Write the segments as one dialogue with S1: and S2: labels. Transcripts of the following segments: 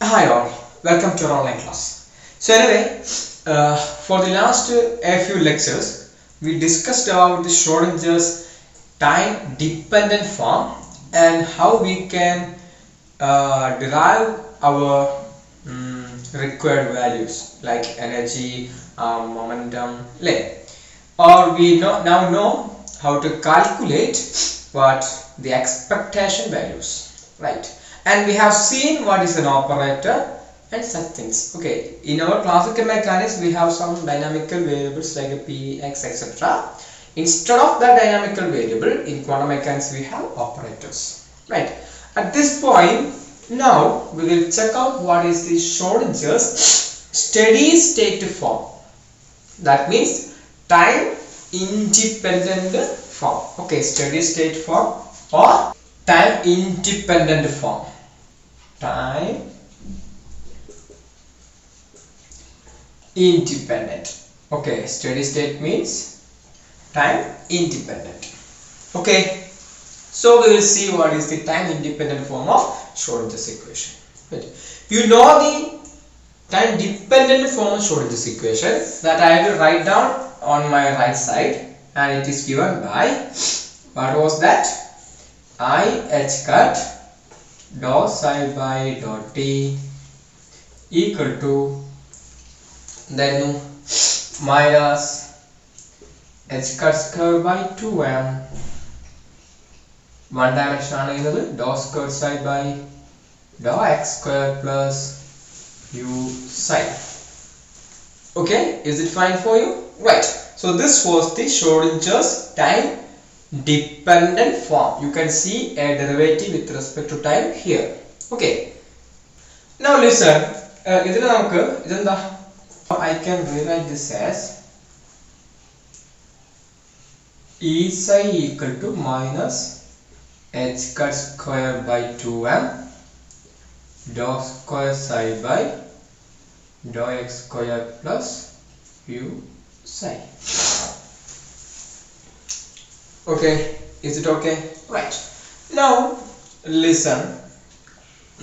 S1: Hi all, welcome to our online class. So anyway, for the last a few lectures, we discussed about the Schrodinger's time-dependent form and how we can derive our required values like energy, momentum, or we now know how to calculate what the expectation values, right? And we have seen what is an operator and such things. Okay, in our classical mechanics we have some dynamical variables like a p, x, etc. Instead of that dynamical variable in quantum mechanics we have operators, right? At this point now we will check out what is the Schrodinger's steady state form. That means time independent form. Okay, steady state form or time independent form. Time independent. Okay, steady state means time independent. Okay, so we will see what is the time independent form of Schrodinger's equation. Right. You know the time dependent form of Schrodinger's equation that I will write down on my right side, and it is given by, what was that? I h cut dou psi by dot t equal to then minus h cut square by 2m, one dimension ആണ് dou square psi by dou x square plus u psi. Okay, is it fine for you? Right. So this was the Schrodinger's time dependent form. You can see a derivative with respect to time here. Okay. Now listen. I can rewrite this as E psi equal to minus h cut square by 2m dou square psi by dou x square plus u psi. Okay, is it okay? Right. Now listen.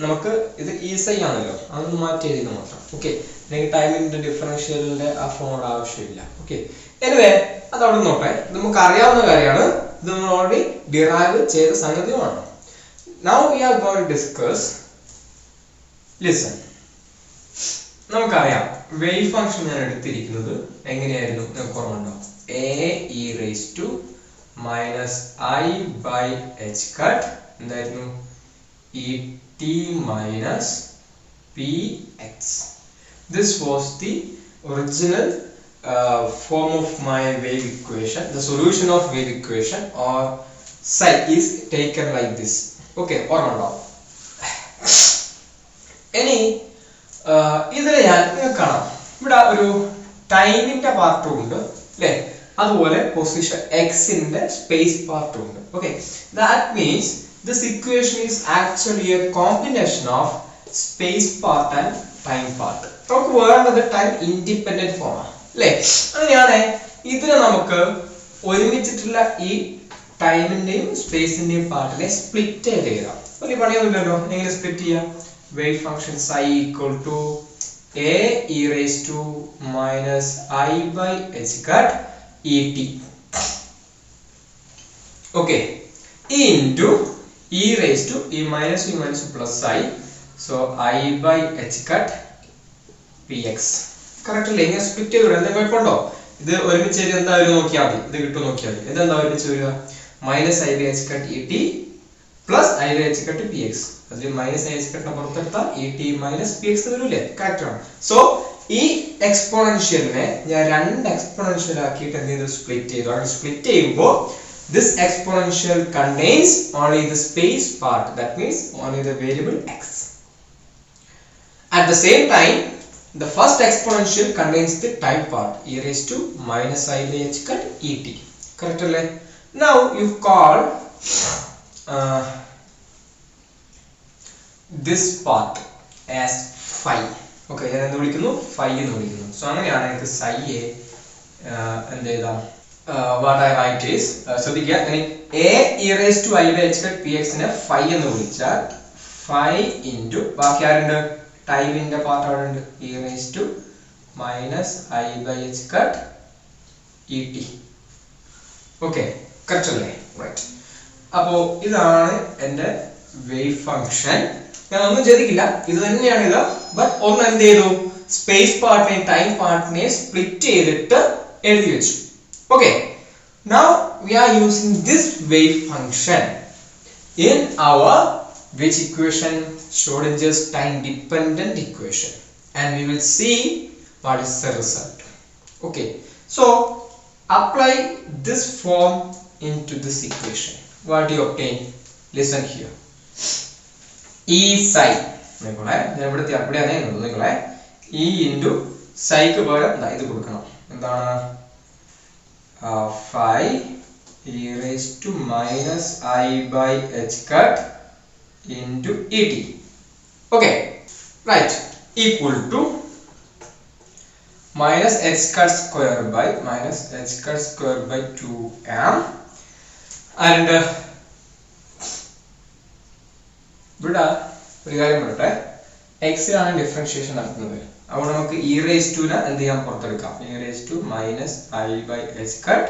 S1: നമുക്ക് ഇത് easy ആണല്ലോ, അതൊന്ന് മാറ്റി എഴുതി മാത്രം. Okay, നിങ്ങൾക്ക് ടൈമിന്റെ ഡിഫറൻഷ്യലിന്റെ ആ ഫോം ആവശ്യമില്ല. ഓക്കെ, എനിവേ അതവിടെ നോട്ടെ. നമുക്ക് അറിയാവുന്ന കാര്യമാണ്, ഇത് നമ്മൾ ഓൾറെഡി ഡിറൈവ് ചെയ്ത സംഗതിയുമാണ്. Now we are going to discuss. Listen, നമുക്കറിയാം വേവ് ഫംഗ്ഷൻ ഞാൻ എടുത്തിരിക്കുന്നത് എങ്ങനെയായിരുന്നു നമുക്ക് ഓർമ്മയുണ്ടോ? a e raised to minus I by h cut എന്തായിരുന്നു? et minus px. This was the original form of my wave equation. The solution of wave equation or psi is taken like this. Okay, ഓർമ്മയുണ്ടോ? ഇനി ഇതിൽ ഞാൻ കാണാം, ഇവിടെ ഒരു ടൈമിന്റെ പാർട്ടും ഉണ്ട് അല്ലേ, അതുപോലെ പൊസിഷൻ എക്സിന്റെ സ്പേസ് പാർട്ടും ഉണ്ട്. Okay, that means this equation is actually a combination of space part and time part. നമുക്ക് വേണ്ടത് ടൈം ഇൻഡിപെൻഡന്റ് ഫോം ആണ് അല്ലേ. അങ്ങനെയാണ് ഇതിനെ നമുക്ക് ഒരുമിച്ചിട്ടുള്ള ഈ ടൈമിന്റെയും സ്പേസിന്റെയും പാർട്ടിനെ സ്പ്ലിറ്റ് ചെയ്ത് എഴുതാം. വലിയ പണിയൊന്നുമില്ലല്ലോ. എങ്ങനെ സ്പ്ലിറ്റ് ചെയ്യാം? Wave function psi equal to a e raised to minus I by h cut et. Okay, into e raised to e minus plus I, so I by h cut px. Correct അല്ലേ? ഇങ്ങനെ split ചെയ്ത് വിടാം. എന്തെങ്കിലും കുഴപ്പമുണ്ടോ? ഇത് ഒരുമിച്ച് എന്താ വരും നോക്കിയാൽ മതി. ഇത് കിട്ടും നോക്കിയാൽ മതി. ഇതെന്താ ഒരുമിച്ച് വരിക? Minus I by H cut E T plus I by H cut P X. അതിൽ മൈനസ് ഐ എച്ച് കട്ടിനെ പുറത്തെടുത്താൽ E T minus P X വരൂലേ? കറക്റ്റ് ആണ്. സോ ഈ എക്സ്പോണൻഷ്യലിനെ ഞാൻ രണ്ട് എക്സ്പോണൻഷ്യൽ ആക്കിയിട്ട് എന്ത് ചെയ്തു? സ്പ്ലിറ്റ് ചെയ്തു. അങ്ങനെ സ്പ്ലിറ്റ് ചെയ്യുമ്പോൾ this exponential contains only the space part, that means only the variable x. At the same time, the first exponential contains the time part, e raised to minus I by h cut et. Correct alle? Now you call this part as phi. Okay, ഞാൻ എന്ത് വിളിക്കുന്നു? phi എന്ന് വിളിക്കുന്നു. So അങ്ങനെയാണെങ്കിൽ psi യെ എന്ത് എഴുതാം? What I write is, so the a e raised to I by h cut px in a phi എന്ന് വിളിച്ചാൽ phi into ബാക്കി ആരുണ്ട്? ടൈമിന്റെ പാർട്ട് അവിടെ ഉണ്ട് e raised to minus I by h cut et. Okay, correct അല്ലേ? Right. അപ്പോൾ ഇതാണ് എൻ്റെ വേവ് ഫംഗ്ഷൻ. ഞാൻ ഒന്നും ചെയ്തിട്ടില്ല, ഇത് തന്നെയാണ് ഇത്. ബട്ട് ഒന്ന് എന്ത് ചെയ്തു, സ്പേസ് പാർട്ടിനെ ടൈം പാർട്ടിനെ സ്പ്ലിറ്റ് ചെയ്തിട്ട് എഴുതി വെച്ചു. Okay, now we are using this wave function in our which equation? Schrodinger's time dependent equation, and we will see what is the result. Okay, so apply this form into this equation. What do you obtain? Listen here. E psi നിങ്ങളെ ഞാൻ ഇവിടുത്തെ അപ്പടിയാണ് എഴുതുന്നത്. നിങ്ങളെ E into psi ക്ക് പകരം ഇത് കൊടുക്കണം. എന്താണ്? phi e raised to minus I by h cut into et. Okay, right, equal to minus h cut square by 2m, and ഇവിടെ ഒരു കാര്യം പറയട്ടെ, എക്സിലാണ് ഡിഫറൻഷിയേഷൻ നടത്തുന്നത്. അവിടെ നമുക്ക് e raised to എന്ത് ചെയ്യാൻ പുറത്തെടുക്കാം, e raised to minus I by h cut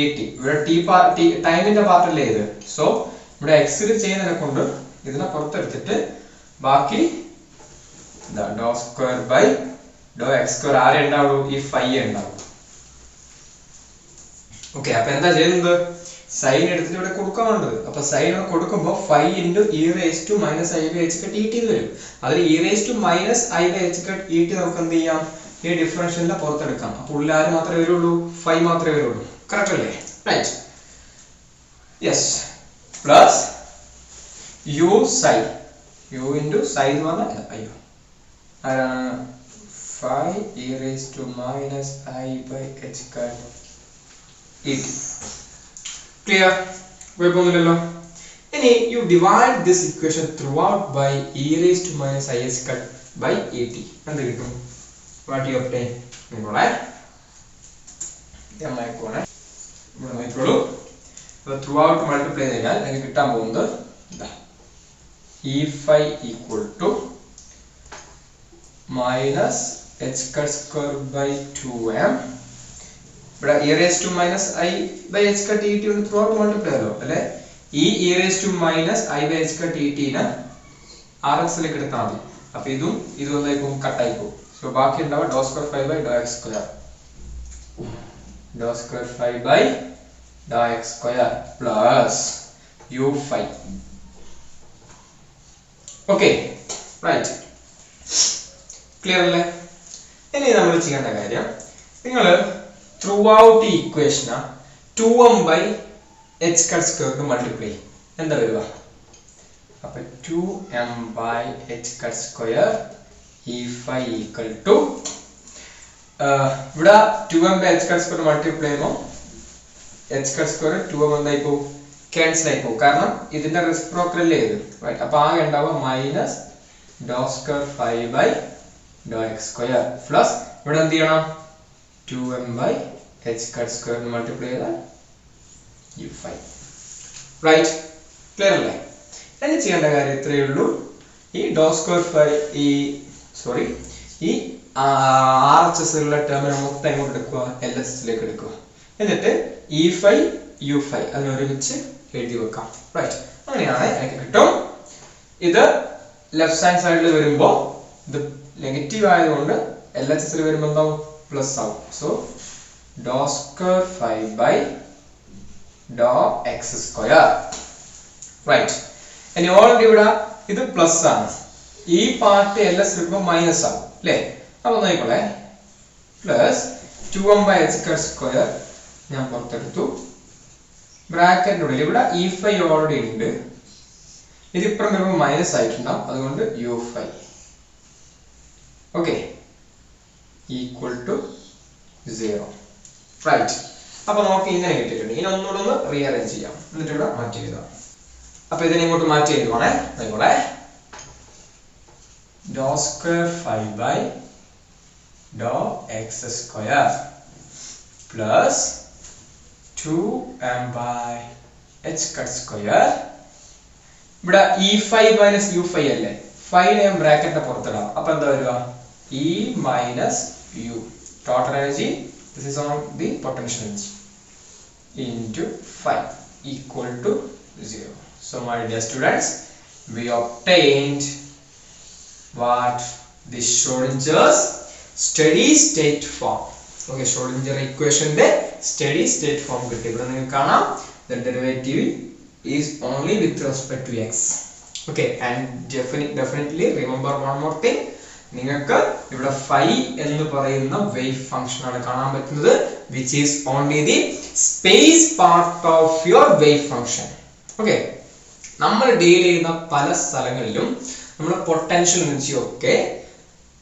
S1: et. ഇവിടെ ടൈമിന്റെ പാർട്ട് അല്ലേ ഇത്. സോ ഇവിടെ എക്സിൽ ചെയ്യുന്നതിനെ കൊണ്ട് ഇതിനെ പുറത്തെടുത്തിട്ട് ബാക്കി do square by do X square ആരെ ഉണ്ടാവുള്ളൂ, ഈ ഫൈ ഉണ്ടാവും. ഓക്കെ, അപ്പൊ എന്താ ചെയ്യുന്നത്, സൈൻ എടുത്തിട്ട് ഇവിടെ കൊടുക്കാനുള്ളത്. അപ്പൊ സൈൻ ഇവിടെ കൊടുക്കുമ്പോൾ 5 into e raised to minus I by h cut et വരും. അതിൽ e raised to minus I by h cut et നമുക്ക് എന്ത് ചെയ്യാം, ഈ ഡിഫറൻഷ്യലിനെ പുറത്തെടുക്കാം. അപ്പൊ ഉള്ളിൽ ആര് മാത്രമേ വരുള്ളൂ, 5 മാത്രമേ വരുള്ളൂ. കറക്റ്റ് അല്ലേ? Right. Yes. Plus u psi, u into psi എന്ന് പറഞ്ഞാൽ അയ്യോ ആരാണ്, 5 e raised to minus I by h cut et. Clear? കുഴപ്പമൊന്നുമില്ലല്ലോ. ഇനി you divide this equation throughout by e raised to minus I h cut by et. എന്ത് കിട്ടും? What you obtain? നിങ്ങളെ നോക്കിക്കോളൂ. ത്രൂ ഔട്ട് മൾട്ടിപ്ലൈ ചെയ്താൽ എനിക്ക് കിട്ടാൻ പോകുന്നത് e phi equal to minus h cut square by 2m. ഇവിടെ e raised to minus I by h cut et ഒന്ന് ത്രൂ ഔട്ട് മൾട്ടിപ്ലൈ ചെയ്തോ അല്ലേ. ഈ e raised to minus I by h cut et നെ rx ലേക്ക് എടുത്താൽ മതി. അപ്പൊ ഇതും എന്തായിപ്പോവും, കട്ടായി പോകും. സോ ബാക്കി ഉണ്ടാവുക do square 5 by Dr X square, do square 5 by Dr X square plus u phi. Okay, right. Clear അല്ലേ? ഇനി നമ്മൾ ചെയ്യേണ്ട കാര്യം, നിങ്ങൾ ത്രൂ ഔട്ട് ഈ ഇക്വേഷന് 2m by h cut square multiply എന്താ വരിക, അപ്പൊ 2m by h cut square e phi equal to ഇവിടെ 2m by h cut square multiply ചെയ്യുമ്പോൾ h cut square 2m എന്തായി പോകും, ക്യാൻസൽ ആയി പോകും. കാരണം ഇതിന്റെ റെസിപ്രോക്കൽ അല്ലേ ഇത്. റൈറ്റ്. അപ്പൊ ആകെ ഉണ്ടാവുക minus dou square 5 by Dr X square plus ഇവിടെ എന്ത് ചെയ്യണം, 2m by h cut square multiply ചെയ്താൽ u phi. റൈറ്റ്. ക്ലിയർ അല്ലേ? ഇനി ചെയ്യേണ്ട കാര്യം ഇത്രയേ ഉള്ളൂ. ഈ ഡോ സ്ക്വയർ 5 ഈ RHS ഉള്ള ടേമിനെ മൊത്തം എങ്ങോട്ട് എടുക്കുക, LHS എടുക്കുക. എന്നിട്ട് e phi u phi അതിനൊരുമിച്ച് എഴുതി വെക്കാം. റൈറ്റ്. അങ്ങനെയാണ് എനിക്ക് കിട്ടും. ഇത് ലെഫ്റ്റ് ഹാൻഡ് സൈഡിൽ വരുമ്പോൾ ഇത് നെഗറ്റീവ് ആയതുകൊണ്ട് LHS വരുമ്പോൾ എന്താവും, പ്ലസ് ആവും. So dou square 5 by Dr X square. Right. ഇനി ഓൾറെഡി ഇവിടെ ഇത് പ്ലസ് ആണ്, ഈ പാർട്ട് LS വരുമ്പോൾ മൈനസ് ആവും അല്ലേ. അപ്പൊ നോക്കിക്കോളെ, plus 2m by h cut square ഞാൻ പുറത്തെടുത്തു. ബ്രാക്കറ്റിനുള്ളിൽ ഇവിടെ e phi ഓൾറെഡി ഉണ്ട്, ഇതിപ്പുറം വരുമ്പോൾ മൈനസ് ആയിട്ടുണ്ടാവും, അതുകൊണ്ട് u phi. Okay, equal to 0. Right. അപ്പൊ നമുക്ക് ഇങ്ങനെ കിട്ടിയിട്ടുണ്ട്. ഇനി ഒന്നുകൂടെ ഒന്ന് റീഅറേഞ്ച് ചെയ്യാം, എന്നിട്ട് ഇവിടെ മാറ്റി എഴുതാം. അപ്പൊ ഇതിനെ ഇങ്ങോട്ട് മാറ്റി എഴുതുവാണേ. നിങ്ങളെ do square 5 by Dr X square plus 2m by h cut square. ഇവിടെ e phi minus u phi അല്ലേ, ഫൈനെയും ബ്രാക്കറ്റിന്റെ പുറത്തിടാം. അപ്പൊ എന്താ വരിക? E minus u. Total energy, this is on the potential energy, into phi equal to 0. So my dear students, we obtained what? The Schrodinger's steady state form. Okay, Schrodinger equation de steady state form kitti. Ivide ningalku കാണാം the derivative is only with respect to x. Okay, and definitely remember one more thing. നിങ്ങൾക്ക് ഇവിടെ phi എന്ന് പറയുന്ന wave function ആണ് കാണാൻ പറ്റുന്നത്, which is only the space part of your wave function. Okay, നമ്മൾ deal ചെയ്യുന്ന പല സ്ഥലങ്ങളിലും നമ്മുടെ പൊട്ടൻഷ്യൽ എനർജി ഒക്കെ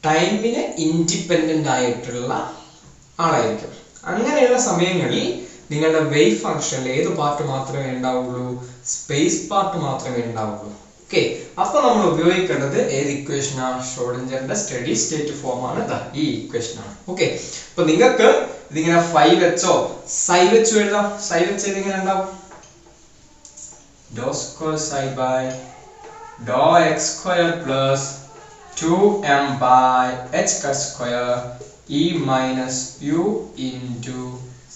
S1: ടൈമിന് ഇൻഡിപെൻഡന്റ് ആയിട്ടുള്ള ആളായിരിക്കും. അങ്ങനെയുള്ള സമയങ്ങളിൽ നിങ്ങളുടെ വേവ് ഫംഗ്ഷനിൽ ഏത് പാർട്ട് മാത്രമേ ഉണ്ടാവുള്ളൂ? സ്പേസ് പാർട്ട് മാത്രമേ ഉണ്ടാവുള്ളൂ. ഓക്കെ, അപ്പൊ നമ്മൾ ഉപയോഗിക്കേണ്ടത് ഏത് ഇക്വേഷൻ ആണ്? ഷ്രോഡിഞ്ചറിന്റെ സ്റ്റഡി സ്റ്റേറ്റ് ഫോം ആണ് ഈ ഇക്വേഷൻ ആണ്. ഓക്കെ, അപ്പൊ നിങ്ങൾക്ക് ഇതിങ്ങനെ ഫൈ വെച്ചോ സൈ വെച്ചോ എഴുതാം. സൈ വെച്ച് ഇതിങ്ങനെ ഉണ്ടാവും do square psi by do X square plus 2m by h square e minus u into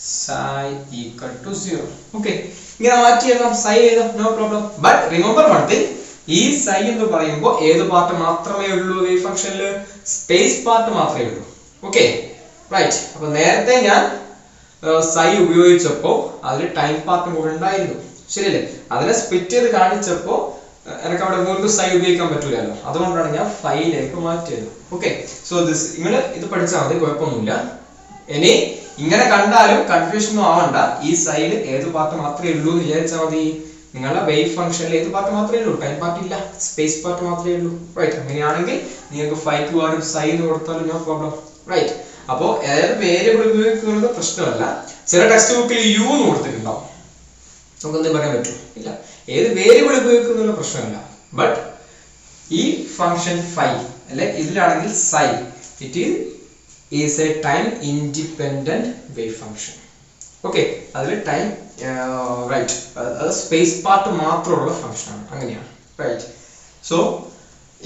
S1: psi equal to 0. Okay, ഇങ്ങനെ മാറ്റി എഴുതാം, psi എഴുതാം, no problem. But remember one thing, ഈ psi എന്ന് പറയുമ്പോൾ ഏത് പാർട്ട് മാത്രമേ ഉള്ളൂ വേവ് ഫംഗ്ഷനിൽ? സ്പേസ് പാർട്ട് മാത്രമേ ഉള്ളൂ. Okay, right. അപ്പൊ നേരത്തെ ഞാൻ psi ഉപയോഗിച്ചപ്പോൾ അതിൽ ടൈം പാർട്ടും കൂടെ ഉണ്ടായിരുന്നു, ശരിയല്ലേ? അതിനെ സ്പ്ലിറ്റ് ചെയ്ത് കാണിച്ചപ്പോൾ എനിക്ക് അവിടെ വീണ്ടും സൈ ഉപയോഗിക്കാൻ പറ്റൂലല്ലോ, അതുകൊണ്ടാണ് ഞാൻ ഫൈയിലേക്ക് മാറ്റിയത്. ഓക്കെ, സോ ദിസ് നിങ്ങൾ ഇത് പഠിച്ചാൽ മതി, കുഴപ്പമൊന്നുമില്ല. ഇനി ഇങ്ങനെ കണ്ടാലും കൺഫ്യൂഷൻ ഒന്നും ആവണ്ട. ഈ സൈഡ് ഏത് പാർട്ട് മാത്രമേ ഉള്ളൂ എന്ന് വിചാരിച്ചാൽ മതി. നിങ്ങളുടെ വേവ് ഫംഗ്ഷനിൽ ഏത് പാർട്ട് മാത്രമേ ഉള്ളൂ? ടൈം പാർട്ട് ഇല്ല, സ്പേസ് പാർട്ട് മാത്രമേ ഉള്ളൂ. റൈറ്റ്, അങ്ങനെയാണെങ്കിൽ നിങ്ങൾക്ക് ഫൈക്ക് പോകാനും സൈ എന്ന് കൊടുത്താലും നോ പ്രോബ്ലം. റൈറ്റ്, അപ്പോൾ ഏത് വേരിയബിൾ ഉപയോഗിക്കുന്നത് പ്രശ്നമല്ല. ചില ടെക്സ്റ്റ് ബുക്കിൽ യു എന്ന് കൊടുത്തിട്ടുണ്ടാവും, നമുക്കൊന്നും പറയാൻ പറ്റും ഇല്ല. ഏത് വേരിയബിൾ ഉപയോഗിക്കുന്ന പ്രശ്നമില്ല. ബട്ട് ഈ ഫംഗ്ഷൻ ഫൈ അല്ലെ ഇതിലാണെങ്കിൽ psi, it is a time independent wave function. Okay, അതിൽ ടൈം റൈറ്റ് അത് സ്പേസ് പാർട്ട് മാത്രമുള്ള ഫംഗ്ഷൻ ആണ്, അങ്ങനെയാണ്. റൈറ്റ്, സോ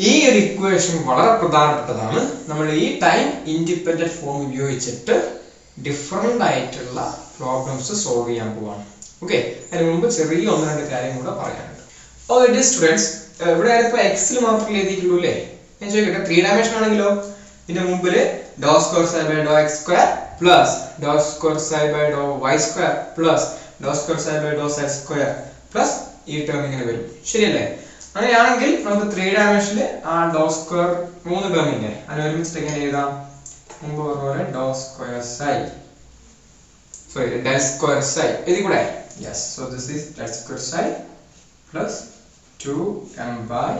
S1: ഈ ഒരു ഇക്വേഷൻ വളരെ പ്രധാനപ്പെട്ടതാണ്. നമ്മൾ ഈ ടൈം ഇൻഡിപെൻഡന്റ് ഫോം ഉപയോഗിച്ചിട്ട് ഡിഫറെന്റ് ആയിട്ടുള്ള പ്രോബ്ലംസ് സോൾവ് ചെയ്യാൻ പോവാണ്. ഓക്കെ, അതിന് മുമ്പ് ചെറിയ ഒന്ന് രണ്ട് കാര്യം കൂടെ പറയാനുണ്ട്. ഓക്കെ സ്റ്റുഡൻസ്, ഇവിടെ ഇപ്പൊ എക്സിൽ മാത്രമേ എഴുതിയിട്ടുള്ളൂ അല്ലേ? ഞാൻ ചോദിക്കട്ടെ, 3 ഡയമെൻഷൻ ആണെങ്കിലോ ഇതിന്റെ മുമ്പില് do square psi by do X square plus do square psi by do Y square plus do square psi by do Z square plus ഈ ടേം ഇങ്ങനെ വരും, ശരിയല്ലേ? അങ്ങനെയാണെങ്കിൽ നമുക്ക് 3 ഡയമെൻഷനിൽ ആ ഡോ സ്ക്വയർ 3 ടേം ഇല്ലേ, അതിന് ഒരുമിച്ചിട്ട് എങ്ങനെ എഴുതാം? മുമ്പ് പറഞ്ഞ പോലെ do square psi del square psi എഴുതി കൂടെ? Yes, so this is del square psi plus 2m by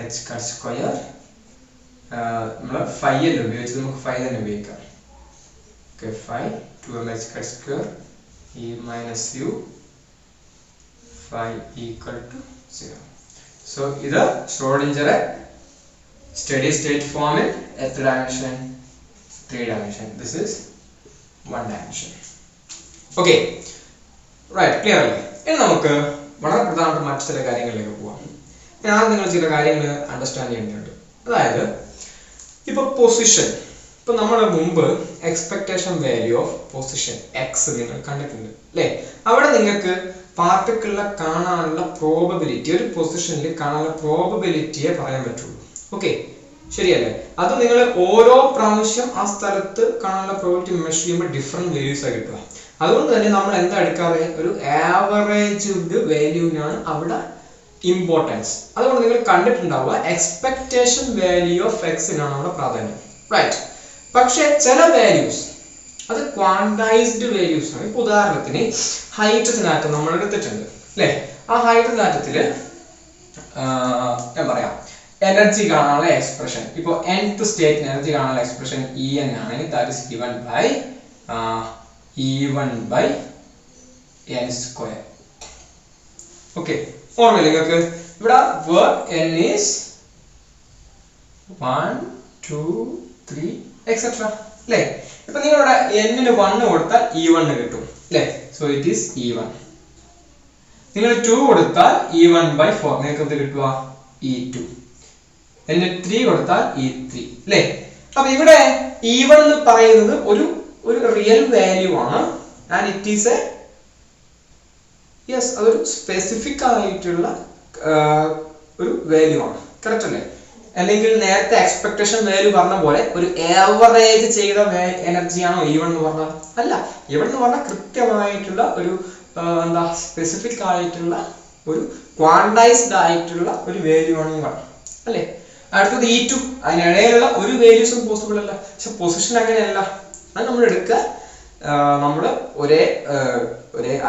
S1: h square. നമ്മൾ phi അല്ല ഉപയോഗിച്ചത്, നമുക്ക് phi തന്നെ ഉപയോഗിക്കാം. Okay, phi 2m h square e minus u phi equal to 0. So ഇത് Schrodinger steady state form in എത്ര dimension? 3 dimension. This is 1 dimension. Okay, right, clear അല്ലേ? ഇനി നമുക്ക് വളരെ പ്രധാനപ്പെട്ട മറ്റു ചില കാര്യങ്ങളിലേക്ക് പോവാം. ഞാൻ നിങ്ങൾ ചില കാര്യങ്ങൾ അണ്ടർസ്റ്റാൻഡ് ചെയ്യേണ്ടതുണ്ട്. അതായത് ഇപ്പൊ പൊസിഷൻ, ഇപ്പൊ നമ്മുടെ മുമ്പ് expectation value of position X നിങ്ങൾ കണ്ടിട്ടുണ്ട് അല്ലേ? അവിടെ നിങ്ങൾക്ക് പാർട്ടിക്കിളിനെ കാണാനുള്ള പ്രോബബിലിറ്റി, ഒരു പൊസിഷനിൽ കാണാനുള്ള പ്രോബബിലിറ്റിയെ പറയാൻ പറ്റുള്ളൂ. ഓക്കെ, ശരിയല്ലേ? അത് നിങ്ങൾ ഓരോ പ്രാവശ്യം ആ സ്ഥലത്ത് കാണാനുള്ള പ്രോബബിലിറ്റി മെഷർ ചെയ്യുമ്പോൾ ഡിഫറെന്റ് വാല്യൂസ് ആയി കിട്ടുക. അതുകൊണ്ട് തന്നെ നമ്മൾ എന്താ എടുക്കാറ്? ഒരു ആവറേജ് വാല്യൂവിനാണ് അവിടെ ഇമ്പോർട്ടൻസ്. അതുകൊണ്ട് നിങ്ങൾ കണ്ടിട്ടുണ്ടാവുക എക്സ്പെക്ടേഷൻ വാല്യൂ ഓഫ് എക്സിനാണ് അവിടെ പ്രാധാന്യം. റൈറ്റ്, പക്ഷെ ചില വാല്യൂസ് അത് ക്വാണ്ടൈസ്ഡ് വാല്യൂസ് ആണ്. ഇപ്പൊ ഉദാഹരണത്തിന് ഹൈഡ്രജൻ ആറ്റം നമ്മൾ എടുത്തിട്ടുണ്ട് അല്ലെ? ആ ഹൈഡ്രജൻ ആറ്റത്തില് ഞാൻ പറയാം എനർജി കാണാനുള്ള എക്സ്പ്രഷൻ, ഇപ്പൊ nth സ്റ്റേറ്റ് എനർജി കാണാനുള്ള എക്സ്പ്രഷൻ En ആണെങ്കിൽ that is given by E1 by n square. Okay, ഓർമ്മയില്ല നിങ്ങൾക്ക്? ഇവിടെ n is 1 2 3 etc അല്ലേ? ഇപ്പൊ നിങ്ങളുടെ n-ന് 1 കൊടുത്താൽ E1 കിട്ടും അല്ലേ? So it is E1. നിങ്ങൾ 2 കൊടുത്താൽ E1 by 4 നിങ്ങൾക്ക് എന്ത് കിട്ടുക? E2. എന്നിട്ട് 3 കൊടുത്താൽ E3 അല്ലേ? അപ്പൊ ഇവിടെ E1 എന്ന് പറയുന്നത് ഒരു റിയൽ വാല്യൂ ആണ്. And it is A yes അതൊരു സ്പെസിഫിക് ആയിട്ടുള്ള ഒരു വാല്യൂ ആണ്. കറക്റ്റ് അല്ലേ? അല്ലെങ്കിൽ നേരത്തെ എക്സ്പെക്ടേഷൻ വാല്യൂ പറഞ്ഞ പോലെ ഒരു ആവറേജ് ചെയ്ത എനർജിയാണോ E1 എന്ന് പറഞ്ഞാൽ? അല്ല. E1 എന്ന് പറഞ്ഞാൽ കൃത്യമായിട്ടുള്ള ഒരു എന്താ സ്പെസിഫിക് ആയിട്ടുള്ള ഒരു ക്വാണ്ടൈസ്ഡ് ആയിട്ടുള്ള ഒരു വാല്യൂ ആണ് E1 അല്ലേ? അടുത്തത് E2. അതിനിടയിലുള്ള ഒരു വാല്യൂസും പോസിബിൾ അല്ല. പക്ഷെ പൊസിഷൻ അങ്ങനെയല്ല. അത് നമ്മൾ എടുക്കുക, നമ്മൾ ഒരേ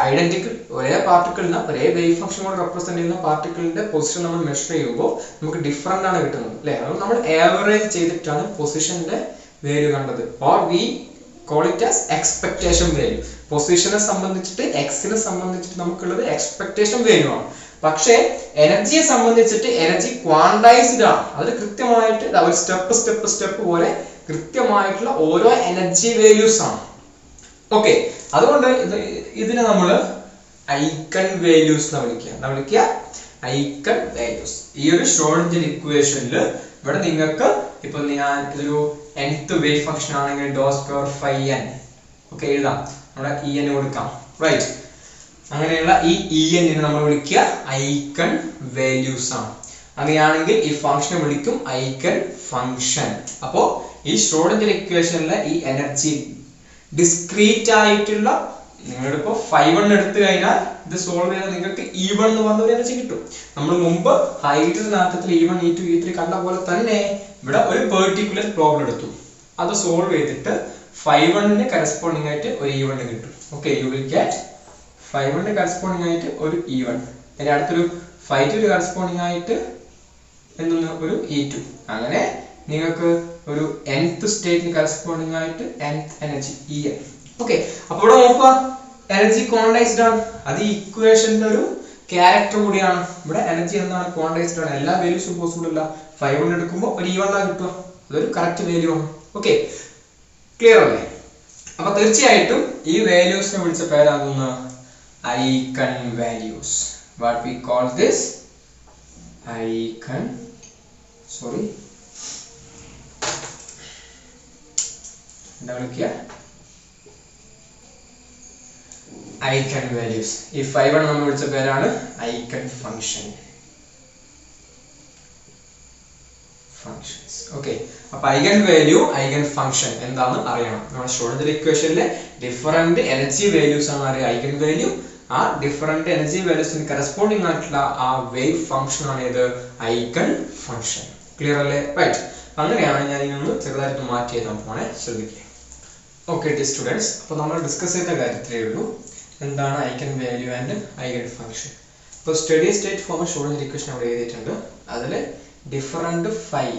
S1: ഐഡന്റിക്കൽ ഒരേ പാർട്ടിക്കിളിന് ഒരേ വേവ് ഫംഗ്ഷൻ കൊണ്ട് റെപ്രസെന്റ് ചെയ്യുന്ന പാർട്ടിക്കിളിന്റെ പൊസിഷൻ നമ്മൾ മെഷർ ചെയ്യുമ്പോൾ നമുക്ക് ഡിഫറെന്റ് ആണ് കിട്ടുന്നത് അല്ലേ? അത് നമ്മൾ ആവറേജ് ചെയ്തിട്ടാണ് പൊസിഷന്റെ വാല്യൂ കണ്ടത്. Or we call it as expectation value. പൊസിഷനെ സംബന്ധിച്ചിട്ട് എക്സിനെ സംബന്ധിച്ചിട്ട് നമുക്കുള്ളത് എക്സ്പെക്ടേഷൻ വാല്യൂ ആണ്. പക്ഷേ എനർജിയെ സംബന്ധിച്ചിട്ട് എനർജി ക്വാണ്ടൈസ്ഡ് ആണ്. അത് കൃത്യമായിട്ട് ഒരു സ്റ്റെപ്പ് പോലെ കൃത്യമായിട്ടുള്ള ഓരോ എനർജി വാല്യൂസ് ആണ്. ഓക്കെ, അതുകൊണ്ട് ഇതിനെ നമ്മൾ ഐക്കൺ വാല്യൂസ് വിളിക്കുക ഐക്കൺ വാല്യൂസ്. ഈ ഒരു ഷ്രോഡിഞ്ചർ ഇക്വേഷനിൽ ഇവിടെ നിങ്ങൾക്ക് ഇപ്പൊ ഞാൻ ഇതൊരു nth വേവ് ഫംഗ്ഷൻ ആണെങ്കിൽ ∇2 ഓക്കെ എഴുതാം. നമ്മുടെ En കൊടുക്കാം, റൈറ്റ്? അങ്ങനെയുള്ള ഈ En നമ്മൾ വിളിക്കുക ഐക്കൺ വാല്യൂസ് ആണ്. അങ്ങനെയാണെങ്കിൽ ഈ ഫംഗ്ഷനെ വിളിക്കും ഐക്കൺ ഫംഗ്ഷൻ. അപ്പോ ഈ ഷ്രോഡിഞ്ചർ ഇക്വേഷനിലെ ഈ എനർജി ഡിസ്ക്രീറ്റ് ആയിട്ടുള്ള നിങ്ങളിപ്പോ 5 എടുത്തു കഴിഞ്ഞാൽ ഇത് സോൾവ് ചെയ്താൽ നിങ്ങൾക്ക് E1 എന്ന് പറഞ്ഞ ഒരു എനർജി കിട്ടും. നമ്മൾ മുമ്പ് ഹൈഡ്രജൻ ആറ്റത്തിൽ E1 E2 E3 കണ്ട പോലെ തന്നെ ഇവിടെ ഒരു പെർട്ടിക്കുലർ പ്രോബ്ലം എടുത്തു. അത് സോൾവ് ചെയ്തിട്ട് 5 കറസ്പോണ്ടിങ് ആയിട്ട് ഒരു E1 കിട്ടും. Okay, you will get 5 corresponding ആയിട്ട് ഒരു E1. അതിന്റെ അടുത്തൊരു 5 കറസ്പോണ്ടിങ് ആയിട്ട് ഒരു E2. അങ്ങനെ നിങ്ങൾക്ക് ഒരു nth സ്റ്റേറ്റിന് കറസ്പോണ്ടിങ് ആയിട്ട് nth എനർജി En. ഓക്കെ, അപ്പോൾ ഇവിടെ നോക്കുക, എനർജി ക്വാണ്ടൈസ്ഡ് ആണ്. അത് ഈ ഇക്വേഷന്റെ ഒരു ക്യാരക്ടർ കൂടിയാണ്. ഇവിടെ എനർജി എന്താണ്? ക്വാണ്ടൈസ്ഡ് ആണ്. എല്ലാ വാല്യൂസും പോസിബിൾ അല്ല. 5 എടുക്കുമ്പോൾ ഒരു E1 ആണ് കിട്ടുക. അതൊരു കറക്റ്റ് വാല്യൂ ആണ്. ഓക്കെ, ക്ലിയർ അല്ലേ? അപ്പൊ തീർച്ചയായിട്ടും ഈ വാല്യൂസിനെ വിളിച്ച പേരാകുന്ന eigen values. What we call this eigen എന്താ വിളിക്കുക? Eigen values. ഈ 5 നമ്മൾ വിളിച്ച പേരാണ് ഐക്കൺ ഫംഗ്ഷൻ. ഓക്കെ, അപ്പൊ ഐഗൻ വാല്യൂ ഐഗൻ ഫംഗ്ഷൻ എന്താണെന്ന് അറിയണം. നമ്മുടെ ഷ്രോഡിഞ്ചർ ഇക്വേഷനിലെ ഡിഫറെന്റ് എനർജി വാല്യൂസ് ആണ് അറിയാം ഐഗൻ വാല്യൂ. ആ ഡിഫറെന്റ് എനർജി വാല്യൂസിന് കറസ്പോണ്ടിങ് ആയിട്ടുള്ള ആ വേവ് ഫംഗ്ഷൻ ആണ് ഇത് ഐഗൻ ഫംഗ്ഷൻ. ക്ലിയർ അല്ലേ? റൈറ്റ്. അങ്ങനെയാണ് ഞാൻ ഇതൊന്ന് ചെറുതായിട്ട് മാറ്റി എഴുതാൻ പോണേ, ശ്രദ്ധിക്കുക. ഓക്കെ ഡിയർ സ്റ്റുഡൻസ്, അപ്പോൾ നമ്മൾ ഡിസ്കസ് ചെയ്ത കാര്യത്തിലേ ഉള്ളൂ എന്താണ് eigen value and eigen function. ഇപ്പോൾ steady state form Schrodinger equation അവിടെ എഴുതിയിട്ടുണ്ട്. അതിൽ ഡിഫറെന്റ് 5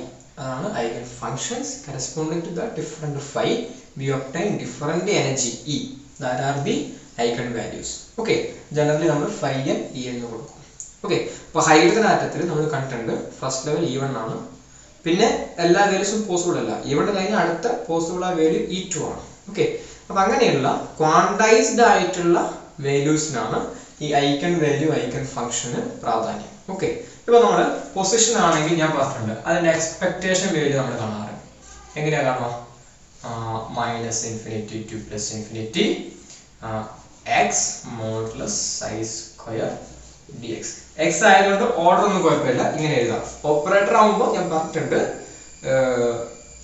S1: ആണ് eigen functions. Corresponding to the different 5 we obtain different energy E. That are the eigen values. Okay, generally നമ്മൾ 5n E എന്ന് കൊടുക്കും. Okay, അപ്പോൾ hydrogen ആറ്റത്തിൽ നമ്മൾ കണ്ടിട്ടുണ്ട് ഫസ്റ്റ് ലെവൽ E1 ആണ്. പിന്നെ എല്ലാ വാല്യൂസും പോസിബിൾ അല്ല. E1 കഴിഞ്ഞ അടുത്ത പോസിബിൾ ആ വാല്യൂ E2 ആണ്. ഓക്കെ, അപ്പൊ അങ്ങനെയുള്ള ക്വാണ്ടൈസ്ഡ് ആയിട്ടുള്ള വാല്യൂസിനാണ് ഈ ഐഗൻ വാല്യൂ ഐഗൻ ഫംഗ്ഷന് പ്രാധാന്യം. ഓക്കെ, ഇപ്പൊ നമ്മള് പൊസിഷൻ ആണെങ്കിൽ ഞാൻ പറഞ്ഞിട്ടുണ്ട് അതിന്റെ എക്സ്പെക്ടേഷൻ വാല്യൂ നമ്മൾ കാണാറ്. എങ്ങനെയാ കാണുക? -infinity to +infinity x modulus psi square dx. x ആയതുകൊണ്ട് ഓർഡർ ഒന്നും കുഴപ്പമില്ല, ഇങ്ങനെ എഴുതാം. ഓപ്പറേറ്റർ ആവുമ്പോൾ ഞാൻ പറഞ്ഞിട്ടുണ്ട്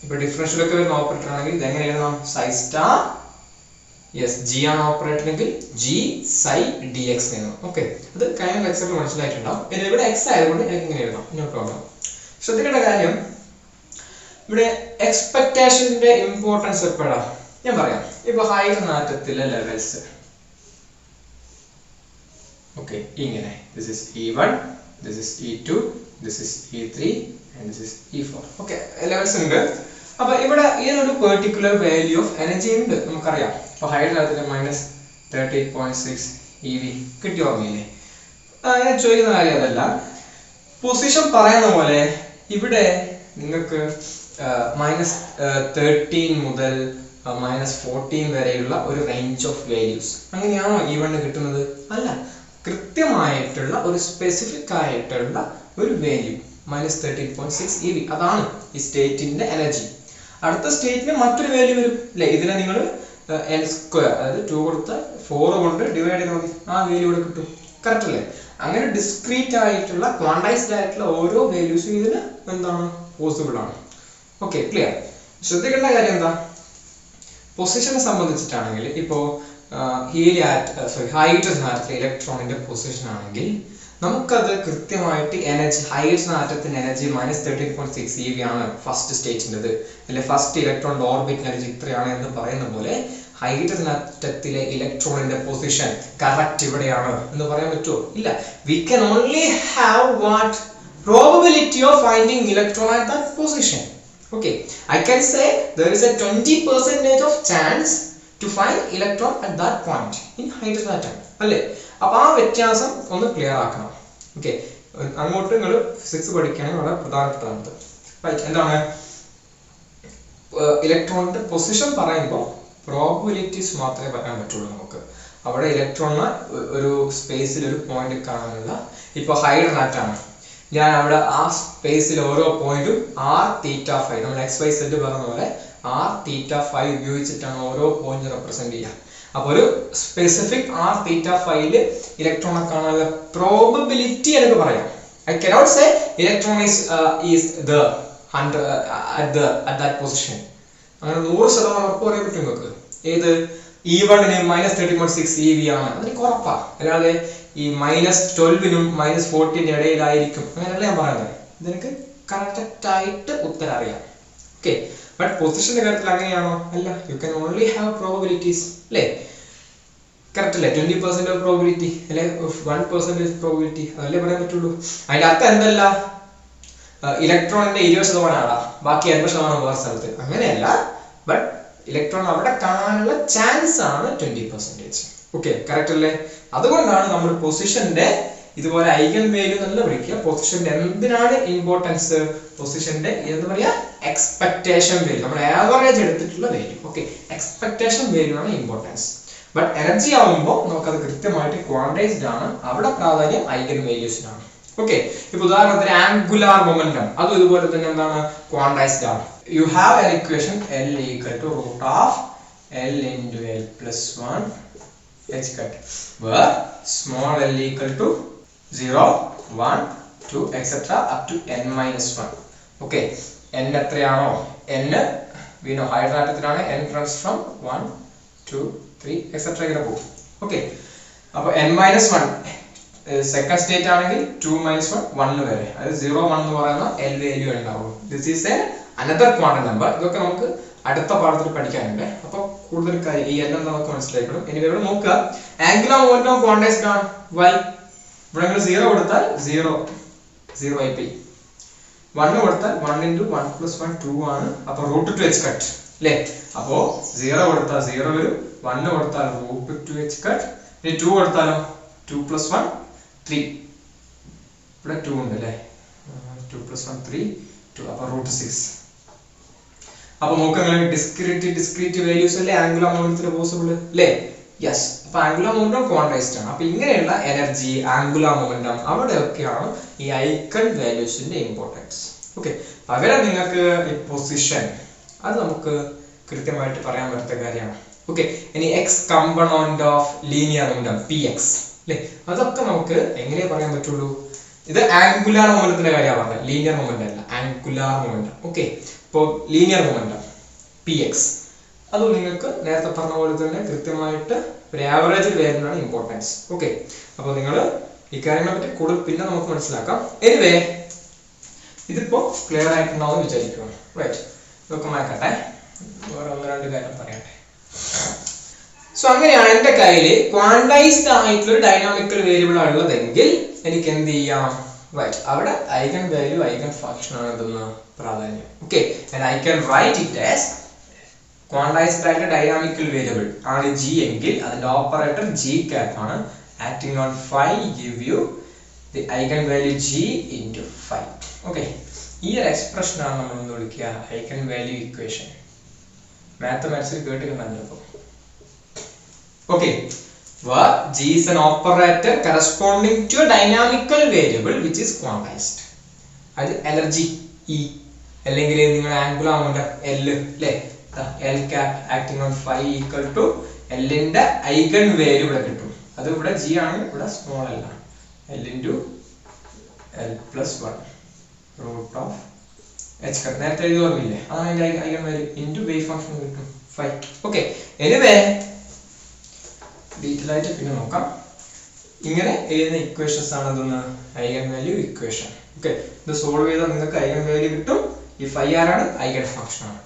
S1: ഇപ്പൊ ഡിഫറൻഷ്യൽ ഒക്കെ വരുന്ന ഓപ്പറേറ്റർ ആണെങ്കിൽ ഇത് എങ്ങനെ എഴുതാം? psi star g ആണ് ഓപ്പറേറ്റർ എങ്കിൽ g psi dx എഴുതാം. ഓക്കെ, അത് കഴിഞ്ഞ ലെക്ചറിൽ മനസ്സിലായിട്ടുണ്ടാവും. പിന്നെ ഇവിടെ x ആയതുകൊണ്ട് എനിക്ക് ഇങ്ങനെ എഴുതാം, നോ പ്രോബ്ലം. ശ്രദ്ധിക്കേണ്ട കാര്യം ഇവിടെ എക്സ്പെക്ടേഷന്റെ ഇമ്പോർട്ടൻസ് എപ്പോഴാണ് ഞാൻ പറയാം. ഇപ്പൊ ഹൈഡ്രജൻ ആറ്റത്തിലെ ലെവൽസ് ഓക്കെ ഇങ്ങനെ, this is E1, this is E2, this is E3 and this is E4. Okay, levels ഉണ്ട്. അപ്പൊ ഇവിടെ ഇതിനൊരു പെർട്ടിക്കുലർ വാല്യൂ ഓഫ് എനർജി ഉണ്ട് നമുക്കറിയാം. ഇപ്പൊ ഹൈഡ്രജൻ ആറ്റത്തിലെ -38.6 eV കിട്ടിയ ഓർമ്മയില്ലേ? ഞാൻ ചോദിക്കുന്ന കാര്യം അതല്ല, പൊസിഷൻ പറയുന്ന പോലെ ഇവിടെ നിങ്ങൾക്ക് -13 മുതൽ -14 വരെയുള്ള ഒരു റേഞ്ച് ഓഫ് വാല്യൂസ് അങ്ങനെയാണോ E1 കിട്ടുന്നത്? അല്ല, കൃത്യമായിട്ടുള്ള ഒരു സ്പെസിഫിക് ആയിട്ടുള്ള ഒരു വാല്യൂ മൈനസ് 13.6 eV. അതാണ് ഈ സ്റ്റേറ്റിന്റെ എനർജി. അടുത്ത സ്റ്റേറ്റിന് മറ്റൊരു വാല്യൂ വരും അല്ലേ? ഇതിനെ നിങ്ങൾ n സ്ക്വയർ, അതായത് 2 കൊടുത്താൽ 4 കൊണ്ട് ഡിവൈഡ് ചെയ്താൽ മതി, ആ വാല്യൂ ഇവിടെ കിട്ടും. കറക്റ്റ് അല്ലേ? അങ്ങനെ ഡിസ്ക്രീറ്റ് ആയിട്ടുള്ള ക്വാണ്ടൈസ്ഡ് ആയിട്ടുള്ള ഓരോ വാല്യൂസും ഇതിന് എന്താണ് പോസിബിൾ ആണ്. Okay, clear? ശ്രദ്ധിക്കേണ്ട കാര്യം എന്താ? പൊസിഷനെ സംബന്ധിച്ചിട്ടാണെങ്കിൽ ഇപ്പോൾ ഹൈഡ്രജൻ ആറ്റത്തിലെ ഇലക്ട്രോണിന്റെ പൊസിഷൻ ആണെങ്കിൽ നമുക്കത് കൃത്യമായിട്ട് എനർജി, ഹൈഡ്രജൻ ആറ്റത്തിന്റെ എനർജി മൈനസ് 13.6 eV ആണ് ഫസ്റ്റ് സ്റ്റേറ്റിൻ്റെത്, അല്ലെ ഫസ്റ്റ് ഇലക്ട്രോണിന്റെ ഓർബിറ്റ് എനർജി ഇത്രയാണ് എന്ന് പറയുന്ന പോലെ ഹൈഡ്രജൻ ആറ്റത്തിലെ ഇലക്ട്രോണിന്റെ പൊസിഷൻ കറക്റ്റ് ഇവിടെയാണ് എന്ന് പറയാൻ പറ്റുമോ? ഇല്ല. We can only have what probability of finding electron at that position. Okay, I can say there is a 20% of chance to find electron at that point in hydrogen atom. അല്ലേ? അപ്പോൾ ആ വ്യത്യാസം ഒന്ന് ക്ലിയർ ആക്കണം. Okay, അങ്ങോട്ട് നിങ്ങൾ physics പഠിക്കുകയാണെങ്കിൽ വളരെ പ്രധാനപ്പെട്ടതാണ്. റൈറ്റ്, എന്താണ് ഇലക്ട്രോണിന്റെ പൊസിഷൻ പറയുമ്പോൾ പ്രോബബിലിറ്റീസ് മാത്രമേ പറയാൻ പറ്റുള്ളൂ നമുക്ക്. അവിടെ ഇലക്ട്രോണിന് ഒരു സ്പേസിൽ ഒരു പോയിന്റ് കാണാനുള്ള, ഇപ്പോൾ ഹൈഡ്രജൻ ആറ്റമാണ്, ഞാൻ അവിടെ ആ സ്പേസിൽ ഓരോ പോയിന്റും r(θ)φ, നമ്മൾ XYZ പറഞ്ഞ പോലെ r(θ)φ ഉപയോഗിച്ചിട്ടാണ് ഓരോ പോയിന്റ് റെപ്രസെന്റ് ചെയ്യുക. അപ്പോൾ ഒരു സ്പെസിഫിക് r(θ)φ ഇലക്ട്രോണെ കാണാനുള്ള പ്രോബബിലിറ്റി എനിക്ക് പറയാം. I cannot say electron is there at that position. അങ്ങനെ 100% ഉറപ്പ് പറയാൻ പറ്റും നിങ്ങൾക്ക്. ഏത് E1 മൈനസ് 13.6 eV ആണ്, അതെനിക്ക് ഉറപ്പാ. അല്ലാതെ ഈ -12 -14 ഇടയിലായിരിക്കും അങ്ങനെയല്ല ഞാൻ പറയുന്നത്. ഇതെനിക്ക് കറക്റ്റ് ആയിട്ട് ഉത്തരം അറിയാം. ഓക്കെ, ബട്ട് പൊസിഷന്റെ കാര്യത്തിൽ അങ്ങനെയാണോ? അല്ല. You can only have probabilities അല്ലേ? കറക്റ്റ് അല്ലേ? 20% ഓഫ് പ്രോബബിലിറ്റി അല്ലെ 1% പ്രോബബിലിറ്റി, അതല്ലേ പറയാൻ പറ്റുള്ളൂ. അതിന്റെ അർത്ഥം എന്തല്ല, ഇലക്ട്രോണിന്റെ 20% ബാക്കി 80% വേറെ സ്ഥലത്ത്, അങ്ങനെയല്ല. ബട്ട് ഇലക്ട്രോൺ അവിടെ കാണാനുള്ള ചാൻസ് ആണ് 20%. ഓക്കെ, കറക്റ്റ് അല്ലേ? അതുകൊണ്ടാണ് നമ്മൾ പൊസിഷന്റെ ഇതുപോലെ ഐഗൻ വാല്യൂ നല്ല വിളിക്കുക. പൊസിഷന്റെ എന്തിനാണ് ഇമ്പോർട്ടൻസ്? പൊസിഷന്റെ എന്താ പറയാ, എക്സ്പെക്ടേഷൻ വാല്യൂ, നമ്മൾ ആവറേജ് എടുത്തിട്ടുള്ള വാല്യൂ. ഓക്കെ, എക്സ്പെക്ടേഷൻ വാല്യൂ ആണ് ഇമ്പോർട്ടൻസ്. ബട്ട് എനർജി ആവുമ്പോൾ നമുക്കത് കൃത്യമായിട്ട് ക്വാണ്ടൈസ്ഡ് ആണ്. അവിടെ പ്രാധാന്യം ഐഗൻ വാല്യൂസിനാണ്. ഓക്കെ, ഇപ്പൊ ഉദാഹരണത്തിന് ആംഗുലാർ മൊമെന്റം, അതും ഇതുപോലെ തന്നെ എന്താണ്, ക്വാണ്ടൈസ്ഡ് ആണ്. You have an equation L equal to root of L into L plus 1 h cut, where small l equal to 0, 1, 2 etc. up to n minus 1. Okay, n എത്രയാണോ, n we know hydrogen atomത്തിലാണ് n runs from 1, 2, 3 etc. ഇങ്ങനെ പോകും. Okay, അപ്പോൾ n minus 1 second state ആണെങ്കിൽ 2 minus 1 1 വരെ, അതായത് 0, 1 എന്ന് പറയുന്ന l value ഉണ്ടാവും. This is A another quantum number. ഇതൊക്കെ നമുക്ക് അടുത്ത പാഠത്തിൽ പഠിക്കാനുണ്ട്. അപ്പോൾ കൂടുതൽ കാര്യം ഈ എല്ലാം നമുക്ക് മനസ്സിലാക്കണം. ഇനി ഇവിടെ നോക്കുക, ആംഗുലാർ മൊമെന്റം ക്വാണ്ടൈസ്ഡ് ആണ്. വൈ? ഇവിടെ നിങ്ങൾ 0 കൊടുത്താൽ 0 ആയി പോയി, 1 കൊടുത്താൽ 1 into 1 plus 1 2 ആണ്. അപ്പോൾ √2 h cut അല്ലേ? അപ്പോൾ 0 കൊടുത്താൽ 0 വരും, 1 കൊടുത്താൽ √2 h cut, ഇനി 2 കൊടുത്താലോ 2 plus 1 3, ഇവിടെ 2 ഉണ്ട് അല്ലേ, 2 plus 1 3 2, അപ്പോൾ √6. അപ്പൊ നോക്കുക, ഡിസ്ക്രീറ്റ് വാല്യൂസ് അല്ലേ ആംഗുലാർ മൊമെന്റത്തിന് പോസിബിൾ അല്ലേ? യെസ്. അപ്പൊ ആംഗുലാർ മൊമെന്റം ക്വാണ്ടൈസ്ഡ് ആണ്. അപ്പൊ ഇങ്ങനെയുള്ള എനർജി, ആംഗുലാർ മൊമെന്റം, അവിടെയൊക്കെയാണ് ഈ ഐഗൺ വാല്യൂസിന്റെ ഇമ്പോർട്ടൻസ്. ഓക്കെ, പകരം നിങ്ങൾക്ക് ഈ പൊസിഷൻ അത് നമുക്ക് കൃത്യമായിട്ട് പറയാൻ പറ്റുന്ന കാര്യമാണ്. ഓക്കെ, ഇനി X component of linear momentum px അല്ലേ, അതൊക്കെ നമുക്ക് എങ്ങനെ പറയാൻ പറ്റുള്ളൂ? ഇത് ആംഗുലാർ മൊമെന്റത്തിന്റെ കാര്യമാണ് പറഞ്ഞത്, ലീനിയർ മൊമെന്റ് അല്ല, ആംഗുലാർ മൊമെന്റം. ഓക്കെ, ഇപ്പോൾ ലീനിയർ മൊമെന്റം px അത് നിങ്ങൾക്ക് നേരത്തെ പറഞ്ഞ പോലെ തന്നെ കൃത്യമായിട്ട് ഒരു ആവറേജിൽ വരുന്നതാണ് ഇമ്പോർട്ടൻസ്. ഓക്കെ, അപ്പോൾ നിങ്ങൾ ഈ കാര്യങ്ങളെ പറ്റി കൂടുതൽ പിന്നെ നമുക്ക് മനസ്സിലാക്കാം. എനിവേ, ഇതിപ്പോ ക്ലിയർ ആയിട്ടുണ്ടാവും വിചാരിക്കണം. റൈറ്റ്, ഇതൊക്കെ മാറ്റട്ടെ, വേറെ 1-2 കാര്യം പറയട്ടെ. സോ അങ്ങനെയാണ് എൻ്റെ കയ്യിൽ ക്വാണ്ടൈസ്ഡ് ആയിട്ടുള്ള ഡൈനാമിക്കൽ വേരിയബിൾ ഉള്ളതെങ്കിൽ എനിക്ക് എന്ത് ചെയ്യാം? റൈറ്റ്, അവിടെ ഐഗൻ വാല്യൂ, ഐഗൻ ഫംഗ്ഷൻ ആണ് ഇതെന്ന് പ്രാധാന്യം. Okay, and I can write it as quantised ആയിട്ട് ഡൈനാമിക്കൽ വേരിയബിൾ ആണ് ജി എങ്കിൽ അതിന്റെ ഓപ്പറേറ്റർ ജി ക്യാപ് ആണ്. Acting on phi give you the eigen value G into phi. Okay, ഈ ഒരു എക്സ്പ്രഷൻ ആണ് നമ്മൾ എന്ന് വിളിക്കുക ഐഗൻ വാല്യൂ ഇക്വേഷൻ. മാത്തമാറ്റിക്സിൽ കേട്ടിട്ടുണ്ടല്ലോ. Okay, where G is an operator corresponding to a dynamical variable which is quantized. അത് energy E, അല്ലെങ്കിൽ നിങ്ങൾ ആംഗുലർ മൊമെന്റം എൽ അല്ലേ, L cap acting on phi equal to എല്ലിന്റെ ഐഗൺ വാല്യൂ ഇവിടെ കിട്ടും. അത് ഇവിടെ ജി ആണ്, ഇവിടെ സ്മോൾ എൽ ആണ്. L into L plus 1 root of H cut നേരത്തെ എഴുതി ഓർമ്മയില്ലേ, അതാണ് അതിന്റെ eigen value into wave function കിട്ടും 5. ഓക്കെ, എനിവേ ഡീറ്റെയിൽ ആയിട്ട് പിന്നെ നോക്കാം. ഇങ്ങനെ എഴുതുന്ന ഇക്വേഷൻസ് ആണ് ഇതൊന്ന് ഐഗൺ വാല്യൂ ഇക്വേഷൻ. ഓക്കെ, ഇത് സോൾവ് ചെയ്താൽ നിങ്ങൾക്ക് ഐഗൺ വാല്യൂ കിട്ടും. ഈ 5 ആരാണ്? ഐഗൺ ഫംഗ്ഷൻ ആണ്.